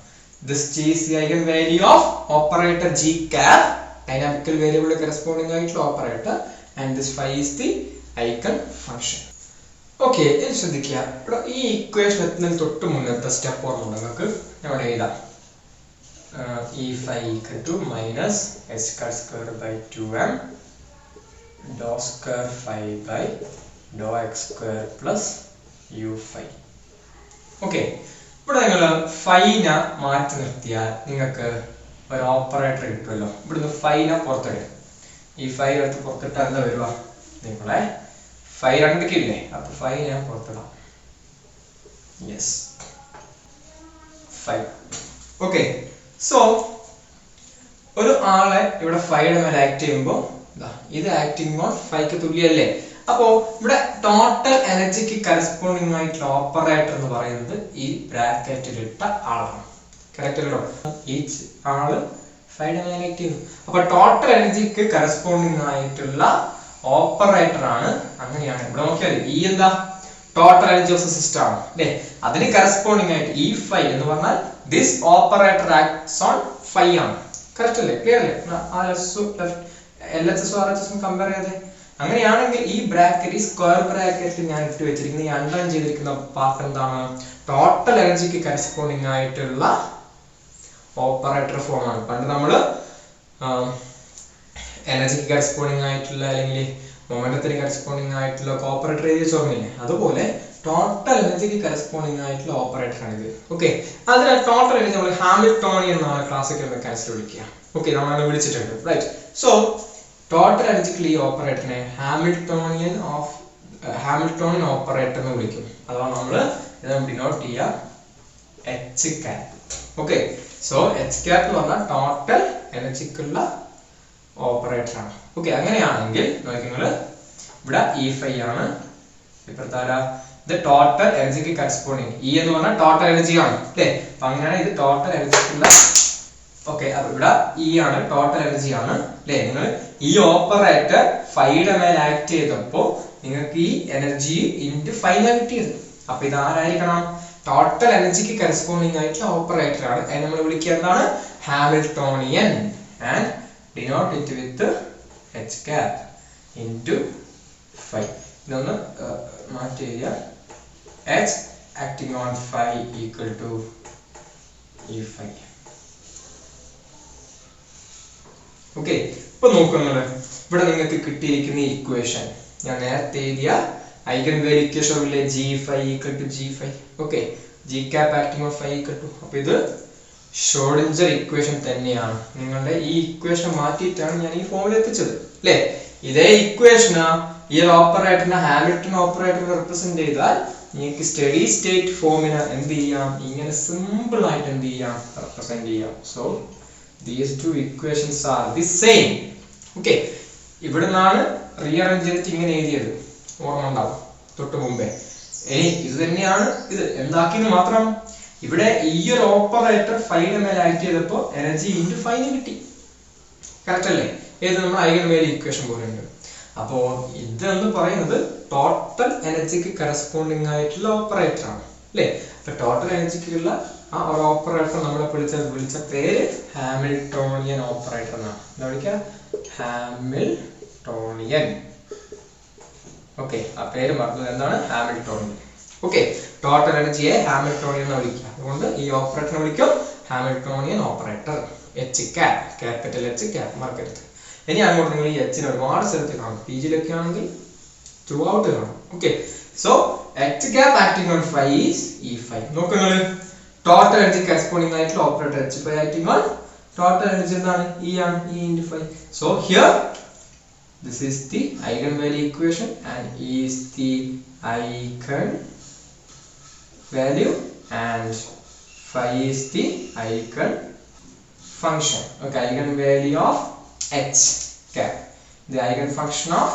S1: This G is the eigenvalue of operator G cap, dynamical variable corresponding to operator, and this phi is the eigen function. Okay, ഇനി ശ്രദ്ധിക്കുക, ഇവിടെ ഈ ഇക്വേഷൻ എത്തുന്നതിന് തൊട്ട് മുന്നത്തെ സ്റ്റെപ്പ് ഓർമ്മ നിങ്ങൾക്ക് ഇവിടെ എഴുതാം. E phi equal to minus h square by 2m dou square phi by dou x square plus u phi. Okay, ഇവിടെ നിങ്ങൾ ഫൈനെ മാറ്റി നിർത്തിയാൽ നിങ്ങൾക്ക് ഒരു ഓപ്പറേറ്റർ കിട്ടുമല്ലോ. ഇവിടുന്ന് ഫൈനെ പുറത്തിടും. ഈ ഫൈ എടുത്ത് പുറത്തിട്ടാൽ എന്താ വരുക? നിങ്ങളെ ഫൈ രണ്ടൊക്കെ ഇല്ലേ, അപ്പൊ ഫൈ ഞാൻ പുറത്തിടാം. Yes, phi. ഓക്കെ, സോ ഒരു ആളെ ഇവിടെ ഫൈയുടെ മേലെ ആക്ട് ചെയ്യുമ്പോൾ ഇത് ആക്ടിങ് ഓൺ ഫൈക്ക് തുല്യല്ലേ. അപ്പോ ഇവിടെ ടോട്ടൽ എനർജിക്ക് കറസ്പോണ്ടിങ് ആയിട്ടുള്ള ഓപ്പറേറ്റർ എന്ന് പറയുന്നത് ഈ ബ്രാക്കറ്റിലിട്ട ആളാണ്. കറക്റ്റ് അല്ലോ? ഈച്ച് ആള് ഫൈയുടെ മേലെ ആക്ട് ചെയ്യുന്നു. അപ്പൊ ടോട്ടൽ എനർജിക്ക് കറസ്പോണ്ടിങ് ആയിട്ടുള്ള ഓപ്പറേറ്റർ ആണ്. അങ്ങനെയാണ് ഇവിടെ നോക്കിയാൽ ഈ എന്താ total energy of the system ആണ് അല്ലേ. അതിന് കറസ്പോണ്ടിങ് ആയിട്ട് ഈ ഫൈ എന്ന് പറഞ്ഞാൽ this operator acts on phi ആണ്. കറക്റ്റ് അല്ലേ? ക്ലിയർ അല്ലേ? LHS RHS കമ്പയർ ചെയ്യാതെ. അങ്ങനെയാണെങ്കിൽ ഈ ബ്രാക്കറ്റ്, ഈ സ്ക്വയർ ബ്രാക്കറ്റിൽ ഞാൻ ഇട്ട് വെച്ചിരിക്കുന്ന ഈ അണ്ടർലൈൻ ചെയ്തിരിക്കുന്ന പാർട്ട് എന്താണ്? ടോട്ടൽ എനർജിക്ക് കറസ്പോണ്ടിങ് ആയിട്ടുള്ള ഓപ്പറേറ്റർ ഫോം ആണ്. പണ്ട് നമ്മള് എനർജിക്ക് കറസ്പോണ്ടിങ് ആയിട്ടുള്ള അല്ലെങ്കിൽ മൊമെന്റത്തിന് കറസ്പോണ്ടിങ് ആയിട്ടുള്ള ഓപ്പറേറ്റർ എഴുതി ചോർന്നില്ലേ, അതുപോലെ ടോട്ടൽ എനർജിക്ക് കറസ്പോണ്ടിങ് ആയിട്ടുള്ള ഓപ്പറേറ്റർ ആണ് ഇത്. ഓക്കെ, അതിനാൽ ടോട്ടൽ എനർജി നമ്മൾ ഹാമിൽട്ടോണിയൻ എന്നാണ് ക്ലാസിക്കൽ മെക്കാനിക്സിൽ വിളിക്കുക. ഓക്കെ, നമ്മളങ്ങനെ വിളിച്ചിട്ടുണ്ട്. റൈറ്റ്. സോ ടോട്ടൽ എനർജിക്കൽ ഈ ഓപ്പറേറ്ററിനെ ഹാമിൽട്ടോണിയൻ ഓപ്പറേറ്റർ എന്ന് വിളിക്കും. അതാണ് നമ്മൾ ഡിനോട്ട് ചെയ്യുക H cap. Okay, so H cap എന്ന് പറഞ്ഞാൽ ടോട്ടൽ എനർജിക്കുള്ള ഓപ്പറേറ്റർ ആണ്. ഓക്കെ, അങ്ങനെയാണെങ്കിൽ നിങ്ങൾ ഇവിടെ ഇ ഫൈ ആണ്, ഇപ്പഴത്തെ ഇത് ടോട്ടൽ എനർജിക്ക് കറസ്പോണ്ടിങ്. ഇ എന്ന് പറഞ്ഞാൽ ടോട്ടൽ എനർജി ആണ് അല്ലേ. അപ്പൊ അങ്ങനെയാണ് ഇത് ടോട്ടൽ എനർജിക്കുള്ള. ഓക്കെ, അപ്പൊ ഇവിടെ ഇ ആണ് ടോട്ടൽ എനർജി ആണ് അല്ലേ. നിങ്ങൾ ഈ ഓപ്പറേറ്റർ ഫൈയുടെ മേൽ ആക്ട് ചെയ്തപ്പോ നിങ്ങൾക്ക് ഈ എനർജി ഇൻറ്റു ഫൈന കിട്ടിയത്. അപ്പൊ ഇത് ആരായിരിക്കണം? ടോട്ടൽ എനർജിക്ക് കറസ്പോണ്ടിങ് ആയിട്ടുള്ള ഓപ്പറേറ്റർ ആണ്. അതിന് നമ്മൾ വിളിക്കുക എന്താണ്? Hamiltonian. And denote it with H cap into phi. ഇതൊന്ന് മാറ്റി എഴുതിയ H acting on phi equal to E phi. Okay, ഇപ്പൊ നോക്കുന്നത് ഇവിടെ നിങ്ങൾക്ക് കിട്ടിയിരിക്കുന്ന ഇക്വേഷൻ ഞാൻ നേരത്തെ എഴുതിയ ഐഗൻ വാല്യൂ ഇക്വേഷൻ ഇല്ലേ, G phi equal to G phi. Okay, G cap acting on phi equal to. അപ്പൊ ഇത് ഷ്രോഡിഞ്ചർ ഇക്വേഷൻ തന്നെയാണ്. നിങ്ങളുടെ ഈ ഇക്വേഷൻ മാറ്റിയിട്ടാണ് ഞാൻ ഈ ഫോമിൽ എത്തിച്ചത് അല്ലേ. ഇതേ ഇക്വേഷന് ഈ ഓപ്പറേറ്ററിനെ ഹാമിൽട്ടൺ ഓപ്പറേറ്റർ റെപ്രസെന്റ് ചെയ്താൽ നിങ്ങൾക്ക് സ്റ്റഡി സ്റ്റേറ്റ് ഫോമിന് എന്ത് ചെയ്യാം? ഇങ്ങനെ സിമ്പിൾ ആയിട്ട് എന്ത് ചെയ്യാം? റെപ്രസെന്റ് ചെയ്യാം. So these two equations are the same. Okay, ഇവിടെ നിന്നാണ് റീഅറേഞ്ച് ചെയ്തിട്ട് ഇങ്ങനെ എഴുതിയത്, ഓർമ്മ ഉണ്ടാവും തൊട്ട് മുമ്പേ. ഇത് തന്നെയാണ് ഇത് എന്താക്കിയത് മാത്രം. ഇവിടെ ഈ ഒരു ഓപ്പറേറ്റർ ഫൈയുടെ മേലെ ആക്ട് ചെയ്തപ്പോ എനർജി ഇൻറ്റു ഫൈന് കിട്ടി. കറക്റ്റ് അല്ലേ? ഏത് നമ്മൾ ഐഗൻ വാല്യൂ ഇക്വേഷൻ പോലെ ഉണ്ട്. അപ്പോ ഇതെന്ന് പറയുന്നത് ടോട്ടൽ എനർജിക്ക് കറസ്പോണ്ടിങ് ആയിട്ടുള്ള ഓപ്പറേറ്റർ ആണ് അല്ലേ. അപ്പൊ ടോട്ടൽ എനർജിക്കുള്ള ആ ഒരു ഓപ്പറേറ്റർ നമ്മളെ വിളിച്ച പേര് ഹാമിൽട്ടോണിയൻ ഓപ്പറേറ്റർ എന്നാണ്. എന്താ വിളിക്കുക? ഹാമിൽട്ടോണിയൻ. ഓക്കെ, ആ പേര് മറന്നത് എന്താണ്? ഹാമിൽട്ടോണിയൻ. ഓക്കെ, ടോട്ടൽ എനർജിയെ ഹാമിൽട്ടോണിയൻ എന്ന് വിളിക്കുക. അതുകൊണ്ട് ഈ ഓപ്പറേറ്ററിനെ വിളിക്കും Hamiltonian operator. H cap, capital H cap മറക്കരുത്. ഇനി അങ്ങോട്ട് നിങ്ങൾ ഈ എച്ചിന് ഒരുപാട് സ്ഥലത്ത് കാണും. പി ജിയിലൊക്കെ ആണെങ്കിൽ ത്രൂ ഔട്ട് കാണും. Okay, so H cap acting on phi is E phi. നോക്കുക, ടോട്ടൽ എനർജി കറസ്പോണ്ടിങ് ആയിട്ടുള്ള operator H phi acting on total energy എന്താണ്? ഇ ആണ്, E into phi. So here this is the eigenvalue equation and E is the eigen value and phi is the eigenfunction. Okay, eigenvalue of h cap, the eigenfunction of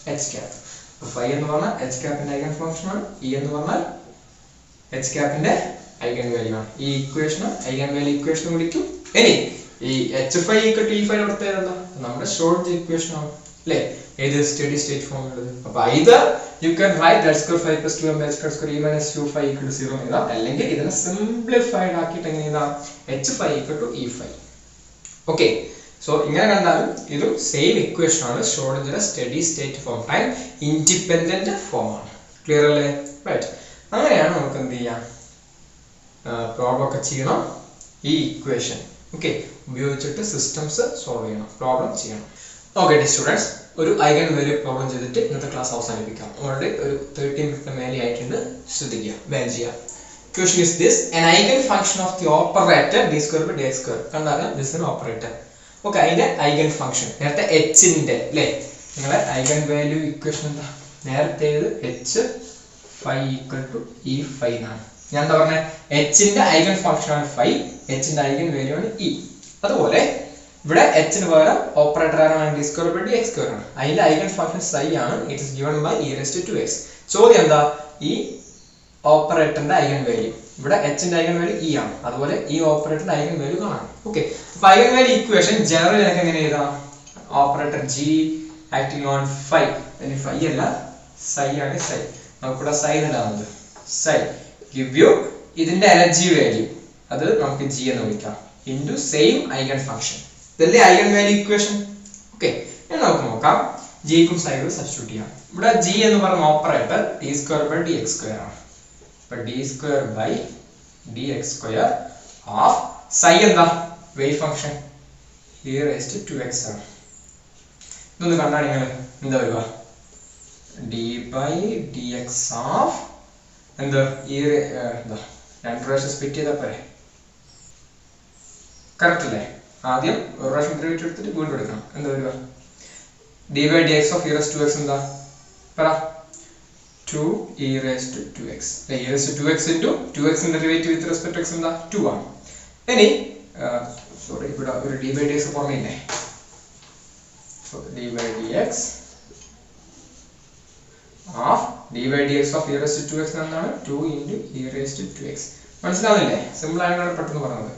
S1: h cap. So phi എന്ന് പറഞ്ഞാൽ h cap ന്റെ eigenfunction ആണ്, e എന്ന് പറഞ്ഞാൽ h cap ന്റെ eigenvalue ആണ്. ഈ ഇക്വേഷനെ eigenvalue equation വിളിക്കും. ഇനി ഈ h phi equal to e phi യുടെ എന്താ? നമ്മുടെ ഷ്രോഡിഞ്ചർ ഇക്വേഷൻ ആണ് അല്ലേ? ഏത് സ്റ്റഡി സ്റ്റേറ്റ് ഫോം ഉള്ളത്. അപ്പോൾ either you can write that square phi plus 2m h square e minus 2 phi equal to 0 എഴുതാം, അല്ലെങ്കിൽ ഇതിനെ സിംപ്ലിഫൈഡ് ആക്കിയിട്ട് എങ്ങനെ എഴുതാം? h phi equal to e phi. Okay, so ഇങ്ങനെ കണ്ടാലും ഇത് സെയിം ഇക്വേഷൻ ആണ്, Schrödinger study state form, time independent form ആണ്. ക്ലിയർ അല്ലേ? റൈറ്റ്. അങ്ങനെയാണ് നമുക്ക് എന്ത് ചെയ്യാം, പ്രോബ്ലം ഒക്കെ ചെയ്യണം. ഈ ഇക്വേഷൻ ഓക്കെ ഉപയോഗിച്ചിട്ട് സിസ്റ്റംസ് സോൾവ് ചെയ്യണം, പ്രോബ്ലം ചെയ്യണം. ഓക്കെ സ്റ്റുഡൻസ്, ഒരു ഐഗൻ വാല്യൂ പ്രോബ്ലം ചെയ്തിട്ട് ഇന്നത്തെ ക്ലാസ് അവസാനിപ്പിക്കാം. ഓൾറെഡി ഒരു 13 മിനിറ്റ് മേലെ ആയിട്ടുണ്ട്, ശ്രദ്ധിക്കുക, ബാൻ ചെയ്യാം. Question is this: an eigenfunction of the operator d square by dx square. കണ്ടാലും this is an operator. Okay, അതിന്റെ eigenfunction നേരത്തെ h ന്റെ അല്ലേ, നിങ്ങളെ ഐഗൻ വാല്യൂ ഇക്വേഷൻ എന്താ? നേരത്തെ h phi equal to e phi എന്നാണ്. ഞാൻ എന്താ പറഞ്ഞത്? h ന്റെ eigenfunction ആണ് phi, h ന്റെ ഐഗൻ വാല്യൂ ആണ് e. അതുപോലെ ഇവിടെ h ന് പകരം ഓപ്പറേറ്റർ ആരാണ്? d square by dx square ആണ്. അതിന്റെ eigenfunction psi ആണ്. It is given by e raised to 2x. ചോദ്യം എന്താ? ഈ ഓപ്പറേറ്ററിന്റെ ഐഗൻ വാല്യൂ, ഇവിടെ h ന്റെ ഐഗൻ വാല്യൂ e ആണ്, അതുപോലെ ഈ ഓപ്പറേറ്ററിന്റെ ഐഗൻ വാല്യൂ കാണാം. ഓക്കെ, അപ്പോൾ ഐഗൻ വാല്യൂ ഇക്വേഷൻ ജനറലി നമുക്ക് എങ്ങനെ എഴുതാം? Operator g acting on phi, ഇനി phi അല്ല psi ആണ്, psi നമുക്കിവിടെ psi എന്നാണ്, psi give you ഇതിന്റെ എനർജി വാല്യൂ, അത് നമുക്ക് g എന്ന് വിളിക്കാം, into same ഐഗൻ ഫംഗ്ഷൻ. ഇതല്ലേ ഐഗൻ വാല്യൂ ഇക്വേഷൻ. ഓക്കെ, ഇനി നമുക്ക് നോക്കാം g ക്കും psi ക്കും സബ്സ്റ്റിറ്റ്യൂട്ട് ചെയ്യാം. ഇവിടെ g എന്ന് പറയുന്ന operator d square by dx square ആണ്. അപ്പോൾ d square by dx square of psi എന്താ? Wave function e raised to 2x ആണ്. ഇതൊന്ന് കണ്ടാൽ നിങ്ങൾ എന്താ വരിക? d by dx of എന്താ e എന്താ രണ്ട് പ്രാവശ്യം സ്പ്ലിറ്റ് ചെയ്താൽ പോരെ? കറക്റ്റ് അല്ലേ? ആദ്യം ഒരു പ്രാവശ്യം ഡെറിവേറ്റീവ് എടുത്തിട്ട് വീണ്ടും എടുക്കണം. എന്താ വരിക? d by dx of e raised to 2x എന്താ? പറ. 2e raised to 2x. e raised to 2x into 2x in derivative with respect to x എന്താ? 2 ആണ്. ഇനി സോറി, ഇവിടെ ഒരു d by dx പുറമേയില്ലേ? So d by dx of d by dx of e raised to 2x എന്നാണ് 2 into e raised to 2x. മനസ്സിലാവുന്നില്ലേ? Simple ആയിട്ടാണ് പെട്ടെന്ന് പറഞ്ഞത്.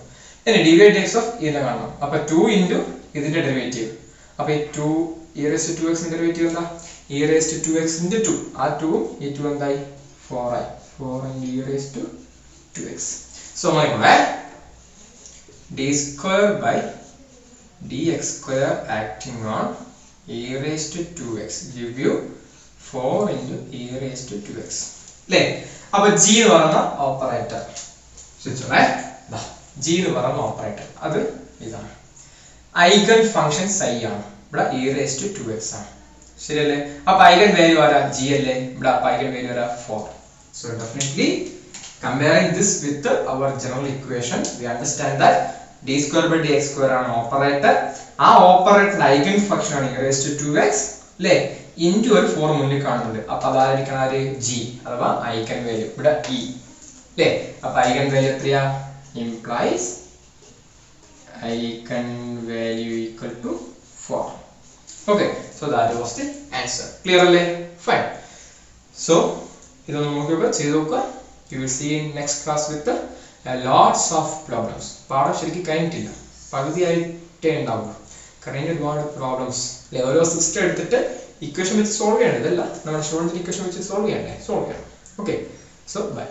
S1: ഇനി d by dx of e നെ കാണണം. അപ്പോൾ 2 into ഇതിന്റെ ഡെറിവേറ്റീവ്. അപ്പോൾ ഈ 2 e raised to 2x ന്റെ ഡെറിവേറ്റീവ് എന്താ? e raised to 2x into 2. ആ 2 ഈ 2 എന്തായി? 4 ആയി. 4 into e raised to 2x. So മക്കളെ d square by dx square acting on e raised to 2x give you 4 into e raised to 2x. അല്ലേ? അപ്പോൾ g എന്ന് പറയുന്ന ഓപ്പറേറ്റർ ശ്രദ്ധിച്ചോളേ, g എന്ന് പറയുന്ന ഓപ്പറേറ്റർ അത് ഇതാണ്. ഐഗൻ ഫംഗ്ഷൻ psi ആണ്, ഇവിടെ e raised to 2x ആണ്. ശരിയല്ലേ? അപ്പോൾ ഐഗൻ വാല്യൂ ആരാ? g അല്ലേ? ഇവിടെ ഐഗൻ വാല്യൂ ആരാ? 4. So definitely comparing this with our general equation, we understand that d square by dx square ആണ് ഓപ്പറേറ്റർ. ആ ഓപ്പറേറ്റർ ഐഗൻ ഫംഗ്ഷൻ ആണ് e raised to 2x അല്ലേ? into ഒരു 4 മുന്നിൽ കാണുന്നുണ്ട്. അപ്പോൾ അതായിരിക്കണം ആര്? g അഥവാ ഐഗൻ വാല്യൂ, ഇവിടെ e അല്ലേ? അപ്പോൾ ഐഗൻ വാല്യൂ എത്രയാ? implies eigen value equal to 4. Okay, so that was the answer. Clear alle? Fine. So idannu nokkuka cheyidu nokka. You will see in next class with lots of problems. പാഠം ശരിക്കും കഴിഞ്ഞിട്ടില്ല, പകുതി ആയിട്ടേ ഉണ്ടാവുള്ളൂ. കഴിഞ്ഞ ഒരുപാട് problems അല്ലെ, ഓരോ സിസ്റ്റം എടുത്തിട്ട് ഇക്വേഷൻ വെച്ച് സോൾവ് ചെയ്യണം. ഇതല്ല നമ്മുടെ ഷ്രോഡിഞ്ചർ ഇക്വേഷൻ വെച്ച് സോൾവ് ചെയ്യണ്ടേ? സോൾവ് ചെയ്യണം. Okay, so by.